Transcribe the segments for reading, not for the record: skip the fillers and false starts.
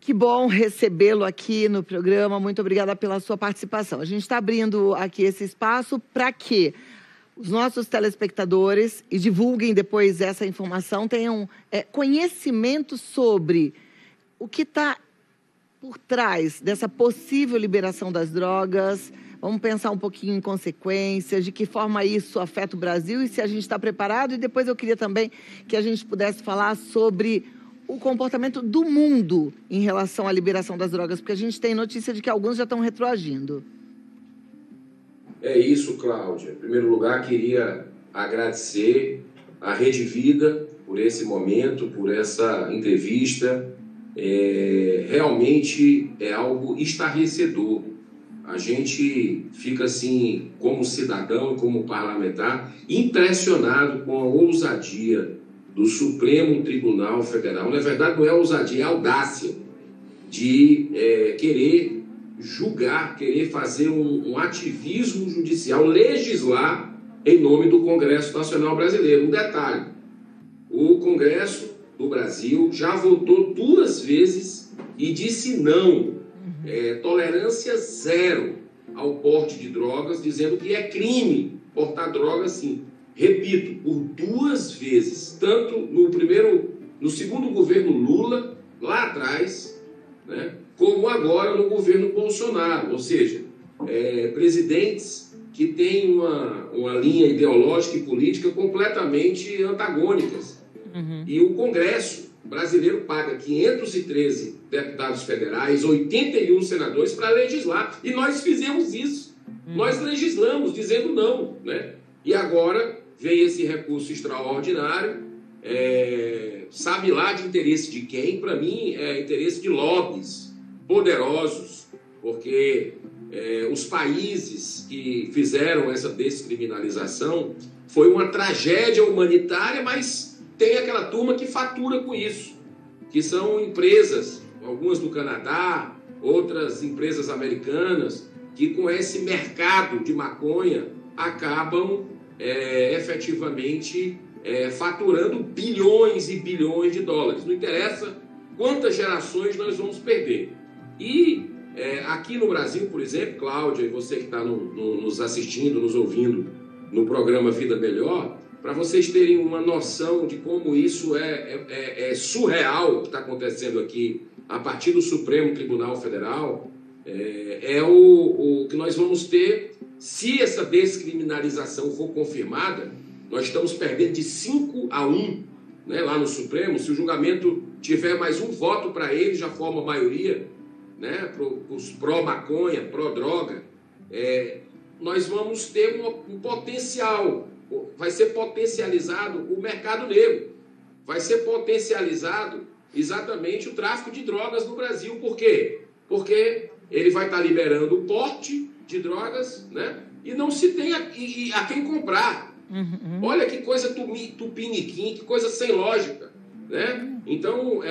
Que bom recebê-lo aqui no programa. Muito obrigada pela sua participação. A gente está abrindo aqui esse espaço para que os nossos telespectadores, e divulguem depois essa informação, tenham conhecimento sobre o que está por trás dessa possível liberação das drogas. Vamos pensar um pouquinho em consequências, de que forma isso afeta o Brasil e se a gente está preparado. E depois eu queria também que a gente pudesse falar sobre o comportamento do mundo em relação à liberação das drogas, porque a gente tem notícia de que alguns já estão retroagindo. É isso, Cláudia. Em primeiro lugar, queria agradecer à Rede Vida por esse momento, por essa entrevista. Realmente é algo estarrecedor. A gente fica assim, como cidadão, como parlamentar, impressionado com a ousadia do Supremo Tribunal Federal. Na verdade, não é ousadia, é audácia de querer julgar, querer fazer um ativismo judicial, legislar em nome do Congresso Nacional Brasileiro. Um detalhe, o Congresso do Brasil já votou 2 vezes e disse não, tolerância zero ao porte de drogas, dizendo que é crime portar drogas, sim. Repito, por 2 vezes, tanto no segundo governo Lula, lá atrás, né, como agora no governo Bolsonaro, ou seja, presidentes que têm uma linha ideológica e política completamente antagônicas. E o Congresso brasileiro paga 513 deputados federais, 81 senadores para legislar. E nós fizemos isso. Nós legislamos dizendo não, né? E agora vem esse recurso extraordinário, sabe lá de interesse de quem? Para mim, é interesse de lobbies poderosos, porque os países que fizeram essa descriminalização foi uma tragédia humanitária, mas tem aquela turma que fatura com isso, que são empresas, algumas do Canadá, outras empresas americanas, que com esse mercado de maconha acabam efetivamente faturando bilhões e bilhões de dólares. Não interessa quantas gerações nós vamos perder. E aqui no Brasil, por exemplo, Cláudia, e você que está nos assistindo, nos ouvindo no programa Vida Melhor, para vocês terem uma noção de como isso é surreal o que está acontecendo aqui a partir do Supremo Tribunal Federal, o que nós vamos ter, se essa descriminalização for confirmada, nós estamos perdendo de 5-1, né, lá no Supremo. Se o julgamento tiver mais um voto para ele, já forma maioria, né, os pró-maconha, pró-droga, nós vamos ter um potencial. Vai ser potencializado o mercado negro, vai ser potencializado exatamente o tráfico de drogas no Brasil. Por quê? Porque ele vai estar liberando o porte de drogas, né? E não se tem a quem comprar. Olha que coisa tupiniquim, que coisa sem lógica, né? Então,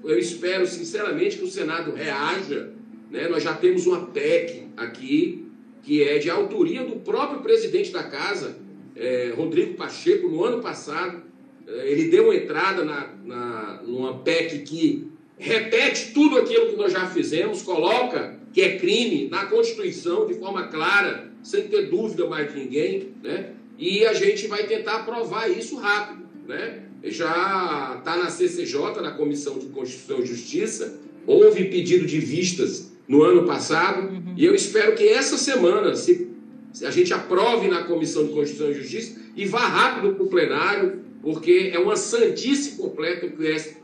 eu espero sinceramente que o Senado reaja, né? Nós já temos uma PEC aqui, que é de autoria do próprio presidente da Casa, Rodrigo Pacheco, no ano passado. Ele deu uma entrada numa PEC que repete tudo aquilo que nós já fizemos, coloca que é crime na Constituição de forma clara, sem ter dúvida mais de ninguém, né? E a gente vai tentar aprovar isso rápido, né? Já está na CCJ, na Comissão de Constituição e Justiça, houve pedido de vistas no ano passado, e eu espero que essa semana se a gente aprove na Comissão de Constituição e Justiça e vá rápido para o plenário, porque é uma sandice completa que o STF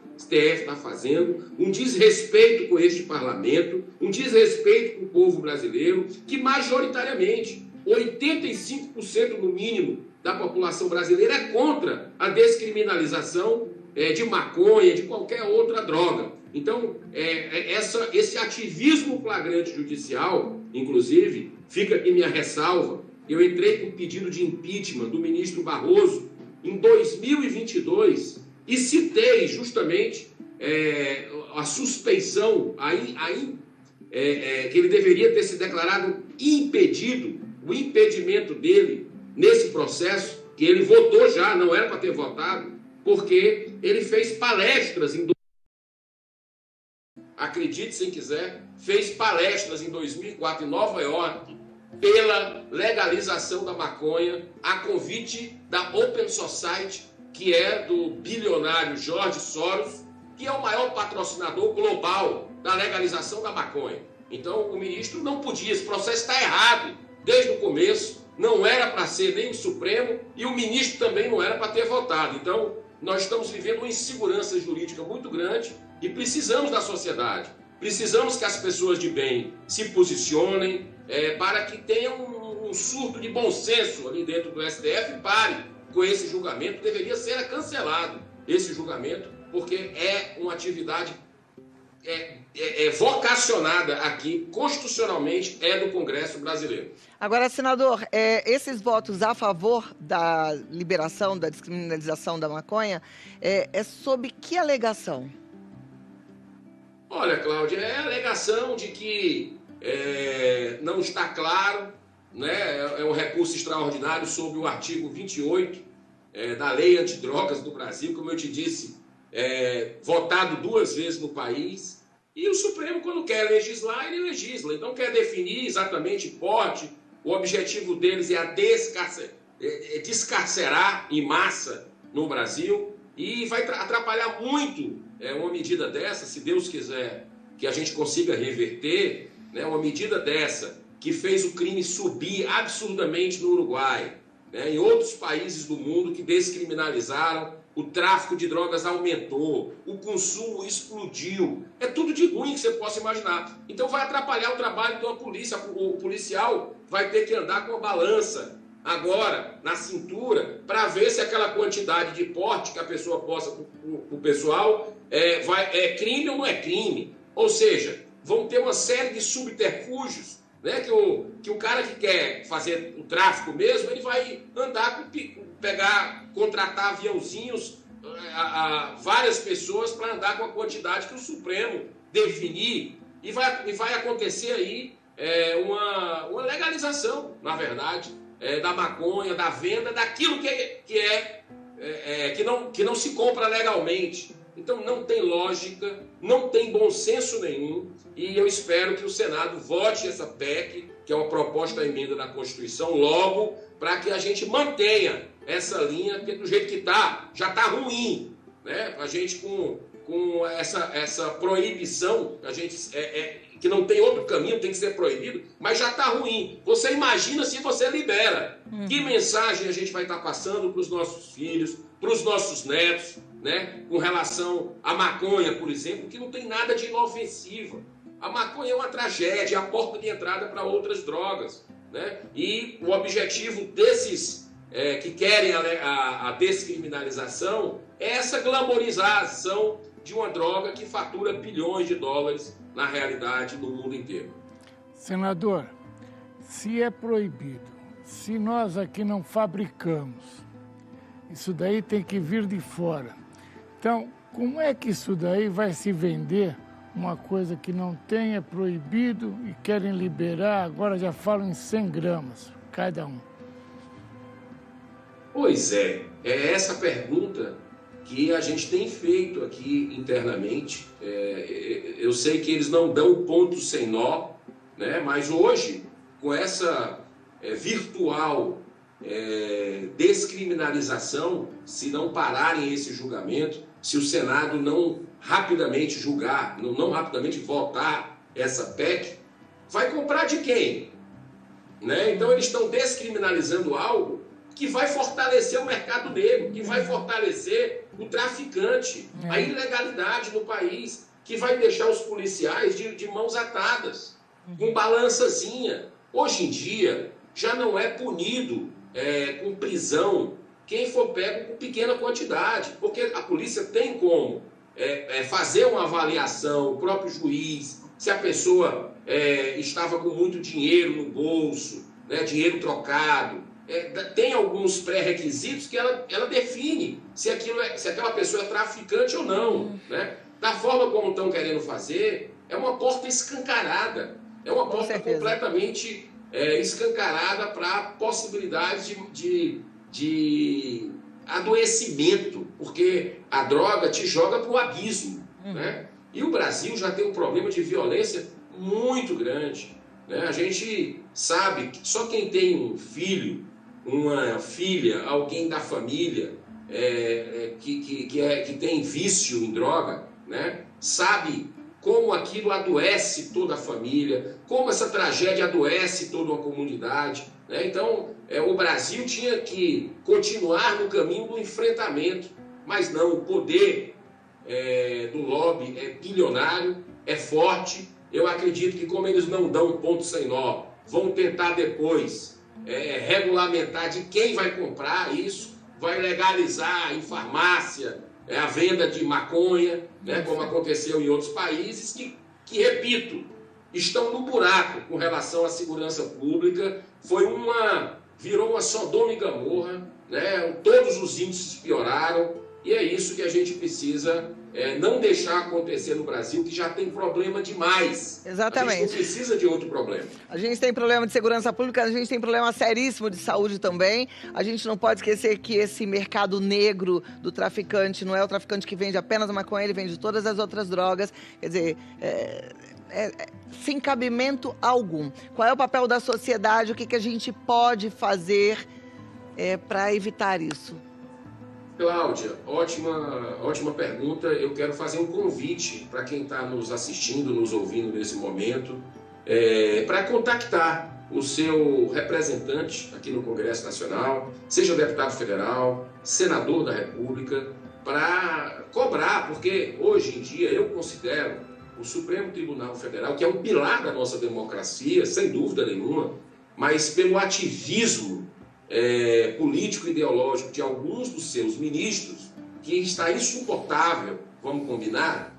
está fazendo, um desrespeito com este parlamento, um desrespeito com o povo brasileiro, que majoritariamente, 85% no mínimo da população brasileira é contra a descriminalização de maconha, de qualquer outra droga. Então, esse ativismo flagrante judicial, inclusive, fica aqui minha ressalva. Eu entrei com pedido de impeachment do ministro Barroso em 2022 e citei justamente a suspeição, que ele deveria ter se declarado impedido, o impedimento dele nesse processo, que ele votou já, não era para ter votado, porque ele fez palestras em acredite se quiser, fez palestras em 2004 em Nova York pela legalização da maconha, a convite da Open Society, que é do bilionário George Soros, que é o maior patrocinador global da legalização da maconha. Então, o ministro não podia, esse processo está errado desde o começo, não era para ser nem o Supremo e o ministro também não era para ter votado. Então, nós estamos vivendo uma insegurança jurídica muito grande e precisamos da sociedade. Precisamos que as pessoas de bem se posicionem para que tenha um surto de bom senso ali dentro do STF e pare com esse julgamento. Deveria ser cancelado esse julgamento, porque é uma atividade vocacionada aqui, constitucionalmente, é do Congresso brasileiro. Agora, senador, esses votos a favor da liberação, da descriminalização da maconha, é sob que alegação? Olha, Cláudia, é a alegação de que não está claro, né? É um recurso extraordinário sobre o artigo 28 da Lei Antidrogas do Brasil, como eu te disse, votado 2 vezes no país, e o Supremo, quando quer legislar, ele legisla. Então, quer definir exatamente porte, o objetivo deles é descarcerar em massa no Brasil, e vai atrapalhar muito uma medida dessa, se Deus quiser que a gente consiga reverter, né, uma medida dessa que fez o crime subir absurdamente no Uruguai, né, em outros países do mundo que descriminalizaram, o tráfico de drogas aumentou, o consumo explodiu. É tudo de ruim que você possa imaginar. Então vai atrapalhar o trabalho da polícia. O policial vai ter que andar com a balança agora na cintura para ver se aquela quantidade de porte que a pessoa posta para o pessoal é crime ou não é crime. Ou seja, vão ter uma série de subterfúgios, né, que o cara que quer fazer o tráfico mesmo, ele vai andar contratar aviãozinhos, várias pessoas para andar com a quantidade que o Supremo definir, e vai acontecer aí uma legalização, na verdade, da maconha, da venda, daquilo que não se compra legalmente. Então não tem lógica, não tem bom senso nenhum, e eu espero que o Senado vote essa PEC, que é uma proposta de emenda da Constituição, logo, para que a gente mantenha essa linha, porque do jeito que está, já está ruim, né? A gente com essa proibição, a gente que não tem outro caminho, tem que ser proibido, mas já está ruim. Você imagina se você libera. Que mensagem a gente vai estar passando para os nossos filhos, para os nossos netos, né? Com relação à maconha, por exemplo, que não tem nada de inofensiva. A maconha é uma tragédia, é a porta de entrada para outras drogas, né? E o objetivo desses que querem a descriminalização é essa glamorização de uma droga que fatura bilhões de dólares na realidade no mundo inteiro. Senador, se é proibido, se nós aqui não fabricamos, isso daí tem que vir de fora. Então, como é que isso daí vai se vender, uma coisa que não tem, é proibido e querem liberar, agora já falam em 100 gramas cada um? Pois é essa pergunta que a gente tem feito aqui internamente. Eu sei que eles não dão ponto sem nó, né? Mas hoje, com essa virtual descriminalização, se não pararem esse julgamento, se o Senado não rapidamente julgar, não rapidamente votar essa PEC, vai comprar de quem? Né? Então eles estão descriminalizando algo que vai fortalecer o mercado negro, que vai fortalecer o traficante, a ilegalidade no país, que vai deixar os policiais de mãos atadas, com balançazinha. Hoje em dia, já não é punido com prisão quem for pego com pequena quantidade, porque a polícia tem como fazer uma avaliação, o próprio juiz, se a pessoa estava com muito dinheiro no bolso, né, dinheiro trocado. Tem alguns pré-requisitos que ela define se aquela pessoa é traficante ou não. Né? Da forma como estão querendo fazer, é uma porta escancarada. É uma porta completamente escancarada para possibilidades de adoecimento, porque a droga te joga para o abismo. Né? E o Brasil já tem um problema de violência muito grande, né? A gente sabe que só quem tem um filho, uma filha, alguém da família que tem vício em droga, né, sabe como aquilo adoece toda a família, como essa tragédia adoece toda uma comunidade, né? Então, o Brasil tinha que continuar no caminho do enfrentamento, mas não, o poder do lobby é bilionário, é forte. Eu acredito que, como eles não dão ponto sem nó, vão tentar depois regulamentar de quem vai comprar isso, vai legalizar em farmácia a venda de maconha, né, como aconteceu em outros países, que, repito, estão no buraco com relação à segurança pública. Virou uma Sodoma e Gomorra, né, todos os índices pioraram, e é isso que a gente precisa não deixar acontecer no Brasil, que já tem problema demais. Exatamente. A gente não precisa de outro problema. A gente tem problema de segurança pública, a gente tem problema seríssimo de saúde também. A gente não pode esquecer que esse mercado negro do traficante não é o traficante que vende apenas a maconha, ele vende todas as outras drogas. Quer dizer, sem cabimento algum. Qual é o papel da sociedade? O que a gente pode fazer para evitar isso? Cláudia, ótima pergunta. Eu quero fazer um convite para quem está nos assistindo, nos ouvindo nesse momento, para contactar o seu representante aqui no Congresso Nacional, seja deputado federal, senador da República, para cobrar, porque hoje em dia eu considero o Supremo Tribunal Federal, que é um pilar da nossa democracia, sem dúvida nenhuma, mas pelo ativismo político e ideológico de alguns dos seus ministros, que está insuportável, vamos combinar,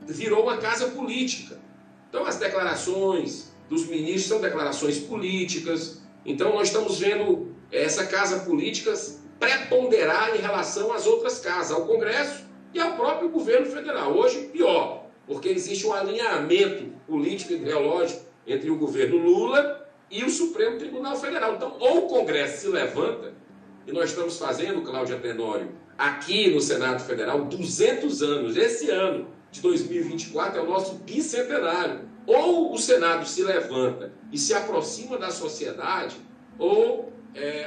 virou uma casa política. Então as declarações dos ministros são declarações políticas. Então nós estamos vendo essa casa política preponderar em relação às outras casas, ao Congresso e ao próprio governo federal. Hoje, pior, porque existe um alinhamento político e ideológico entre o governo Lula e o Supremo Tribunal Federal. Então, ou o Congresso se levanta, e nós estamos fazendo, Cláudia Tenório, aqui no Senado Federal, 200 anos. Esse ano de 2024 é o nosso bicentenário. Ou o Senado se levanta e se aproxima da sociedade, ou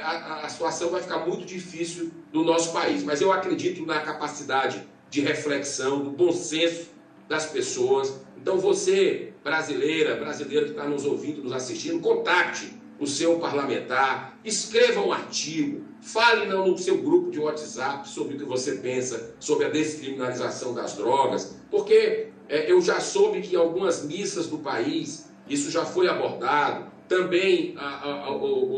a situação vai ficar muito difícil no nosso país. Mas eu acredito na capacidade de reflexão, do bom senso das pessoas. Então você, brasileiro que está nos ouvindo, nos assistindo, contacte o seu parlamentar, escreva um artigo, fale no seu grupo de WhatsApp sobre o que você pensa sobre a descriminalização das drogas, porque eu já soube que em algumas missas do país isso já foi abordado, também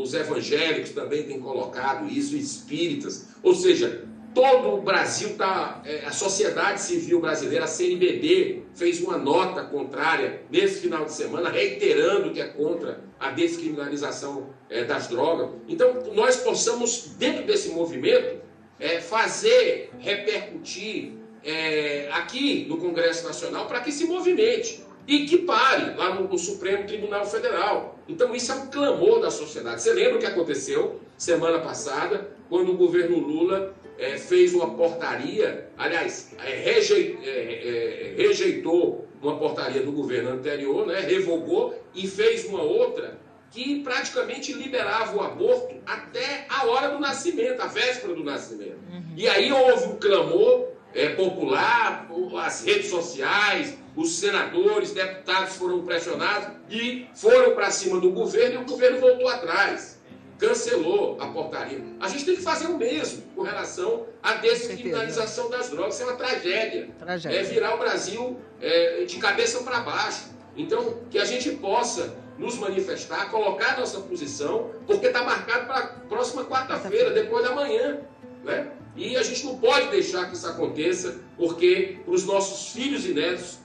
os evangélicos também têm colocado isso, espíritas, ou seja, todo o Brasil a sociedade civil brasileira, a CNBB, fez uma nota contrária nesse final de semana, reiterando que é contra a descriminalização das drogas. Então, nós possamos, dentro desse movimento, fazer repercutir aqui no Congresso Nacional para que se movimente e que pare lá no Supremo Tribunal Federal. Então, isso é um clamor da sociedade. Você lembra o que aconteceu semana passada, quando o governo Lula fez uma portaria, aliás, rejeitou uma portaria do governo anterior, né, revogou e fez uma outra que praticamente liberava o aborto até a hora do nascimento, a véspera do nascimento. E aí houve um clamor popular, as redes sociais, os senadores, deputados foram pressionados e foram para cima do governo e o governo voltou atrás. Cancelou a portaria. A gente tem que fazer o mesmo com relação à descriminalização das drogas. Isso é uma tragédia. É virar o Brasil de cabeça para baixo. Então, que a gente possa nos manifestar, colocar nossa posição, porque está marcado para a próxima quarta-feira, depois da manhã, né? E a gente não pode deixar que isso aconteça, porque para os nossos filhos e netos,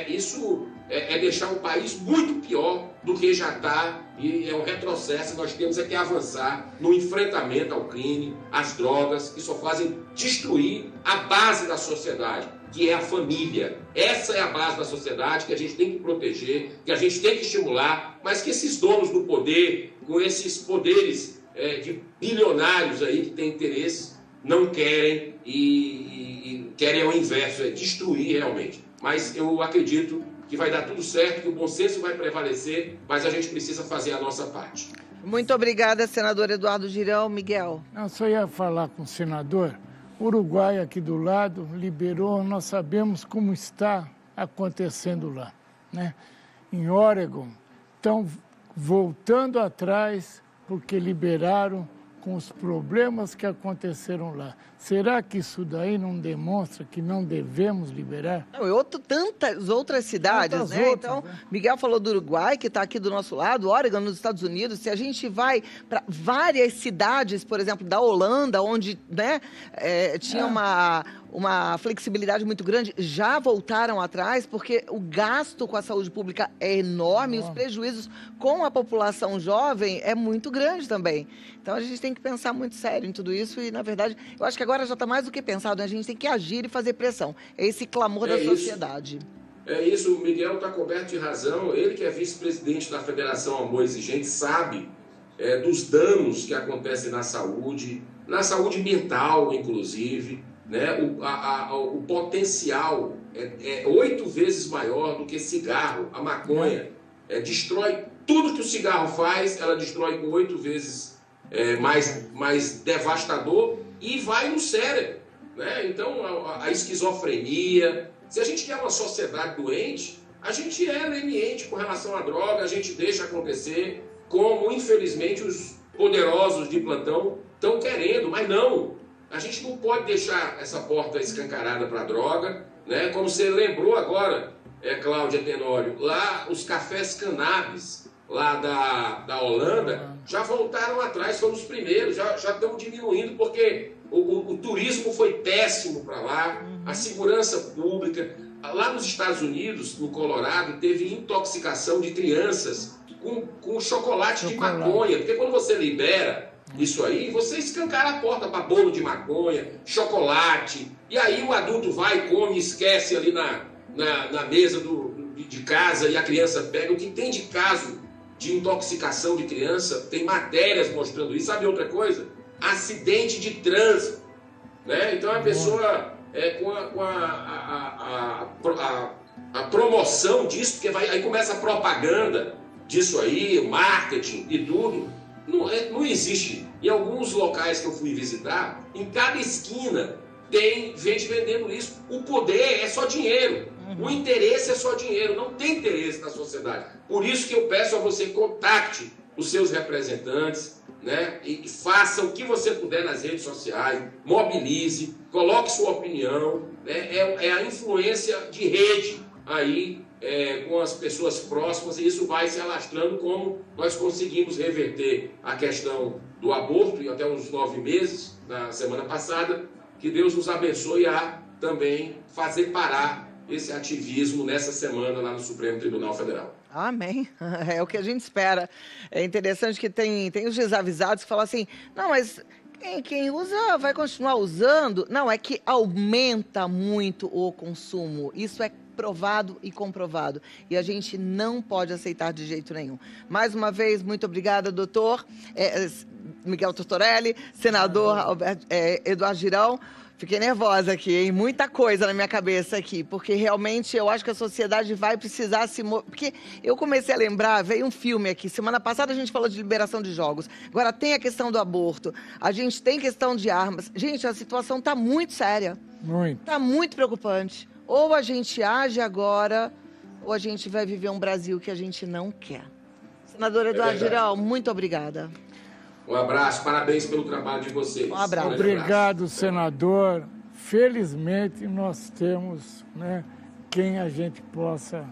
isso é deixar um país muito pior do que já está, e é um retrocesso. Nós temos que avançar no enfrentamento ao crime, às drogas, que só fazem destruir a base da sociedade, que é a família. Essa é a base da sociedade que a gente tem que proteger, que a gente tem que estimular, mas que esses donos do poder, com esses poderes de bilionários aí que têm interesses, não querem e querem ao inverso, destruir realmente. Mas eu acredito que vai dar tudo certo, que o bom senso vai prevalecer, mas a gente precisa fazer a nossa parte. Muito obrigada, senador Eduardo Girão. Miguel. Eu só ia falar com o senador. O Uruguai aqui do lado liberou, nós sabemos como está acontecendo lá, né? Em Oregon, estão voltando atrás porque liberaram com os problemas que aconteceram lá. Será que isso daí não demonstra que não devemos liberar? Não, tantas outras cidades, Tantas né? outras, Então, né? Miguel falou do Uruguai, que está aqui do nosso lado, Oregon, nos Estados Unidos. Se a gente vai para várias cidades, por exemplo, da Holanda, onde, né, tinha uma flexibilidade muito grande, já voltaram atrás, porque o gasto com a saúde pública é enorme, e os prejuízos com a população jovem é muito grande também. Então, a gente tem que pensar muito sério em tudo isso e, na verdade, eu acho que agora já está mais do que pensado, né? A gente tem que agir e fazer pressão. É esse clamor da sociedade. É isso, o Miguel está coberto de razão. Ele que é vice-presidente da Federação Amor Exigente sabe dos danos que acontecem na saúde mental, inclusive, né? O potencial é 8 vezes maior do que cigarro. A maconha destrói tudo que o cigarro faz, ela destrói com 8 vezes mais devastador e vai no cérebro, né? Então, a esquizofrenia. Se a gente quer uma sociedade doente, a gente é leniente com relação à droga, a gente deixa acontecer, como, infelizmente, os poderosos de plantão estão querendo, mas não. A gente não pode deixar essa porta escancarada para a droga, né? Como você lembrou agora, Cláudia Tenório, lá os cafés cannabis, lá da Holanda, já voltaram atrás, foram os primeiros, já estão diminuindo, porque o turismo foi péssimo para lá, a segurança pública. Lá nos Estados Unidos, no Colorado, teve intoxicação de crianças com chocolate de maconha, porque quando você libera isso aí, você escancara a porta para bolo de maconha, chocolate, e aí o adulto vai, come, esquece ali na mesa de casa e a criança pega. O que tem de caso de intoxicação de criança, tem matérias mostrando isso. Sabe outra coisa? Acidente de trânsito, né? Então a pessoa com a promoção disso, porque aí começa a propaganda disso aí, marketing e tudo. Não existe. Em alguns locais que eu fui visitar, em cada esquina tem gente vendendo isso. O poder é só dinheiro. O interesse é só dinheiro. Não tem interesse na sociedade. Por isso que eu peço a você, contacte os seus representantes, né? E faça o que você puder nas redes sociais, mobilize, coloque sua opinião, né? É a influência de rede aí com as pessoas próximas, e isso vai se alastrando, como nós conseguimos reverter a questão do aborto em até uns 9 meses, na semana passada. Que Deus nos abençoe a também fazer parar esse ativismo nessa semana lá no Supremo Tribunal Federal. Amém. É o que a gente espera. É interessante que tem os desavisados que falam assim, não, mas quem usa vai continuar usando. Não, é que aumenta muito o consumo. Isso é provado e comprovado. E a gente não pode aceitar de jeito nenhum. Mais uma vez, muito obrigada, doutor Miguel Tortorelli, senador Eduardo Girão. Fiquei nervosa aqui, hein? Muita coisa na minha cabeça aqui, porque realmente eu acho que a sociedade vai precisar se mover. Porque eu comecei a lembrar, veio um filme aqui, semana passada a gente falou de liberação de jogos, agora tem a questão do aborto, a gente tem questão de armas. Gente, a situação está muito séria. Muito. Está muito preocupante. Ou a gente age agora, ou a gente vai viver um Brasil que a gente não quer. Senador Eduardo Girão, muito obrigada. Um abraço, parabéns pelo trabalho de vocês. Um abraço. Obrigado, senador. Felizmente nós temos, né, quem a gente possa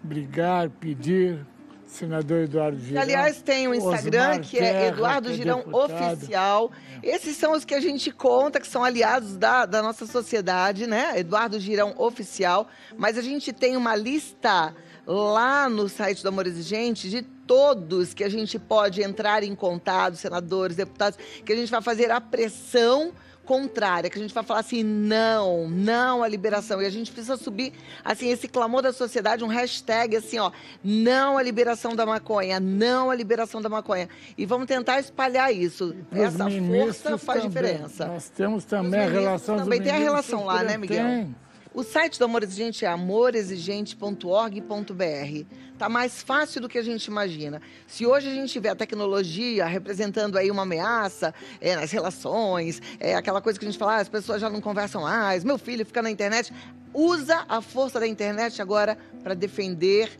brigar, pedir. Senador Eduardo Girão. Aliás, tem um Instagram Osmar que é Eduardo que é Girão deputado. Oficial. Esses são os que a gente conta, que são aliados da nossa sociedade, né? Eduardo Girão Oficial. Mas a gente tem uma lista lá no site do Amor Exigente de todos que a gente pode entrar em contato, senadores, deputados, que a gente vai fazer a pressão contrária, que a gente vai falar assim, não, não à liberação. E a gente precisa subir, assim, esse clamor da sociedade, um hashtag assim, ó, não à liberação da maconha, não à liberação da maconha. E vamos tentar espalhar isso. Essa força faz diferença. Nós temos também a relação dos também tem a ministros, relação lá, né, Miguel? Tem. O site do Amor Exigente é amorexigente.org.br. Tá mais fácil do que a gente imagina. Se hoje a gente vê a tecnologia representando aí uma ameaça nas relações, aquela coisa que a gente fala, as pessoas já não conversam mais, meu filho fica na internet. Usa a força da internet agora para defender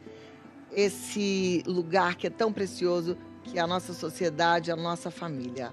esse lugar que é tão precioso, que é a nossa sociedade, a nossa família.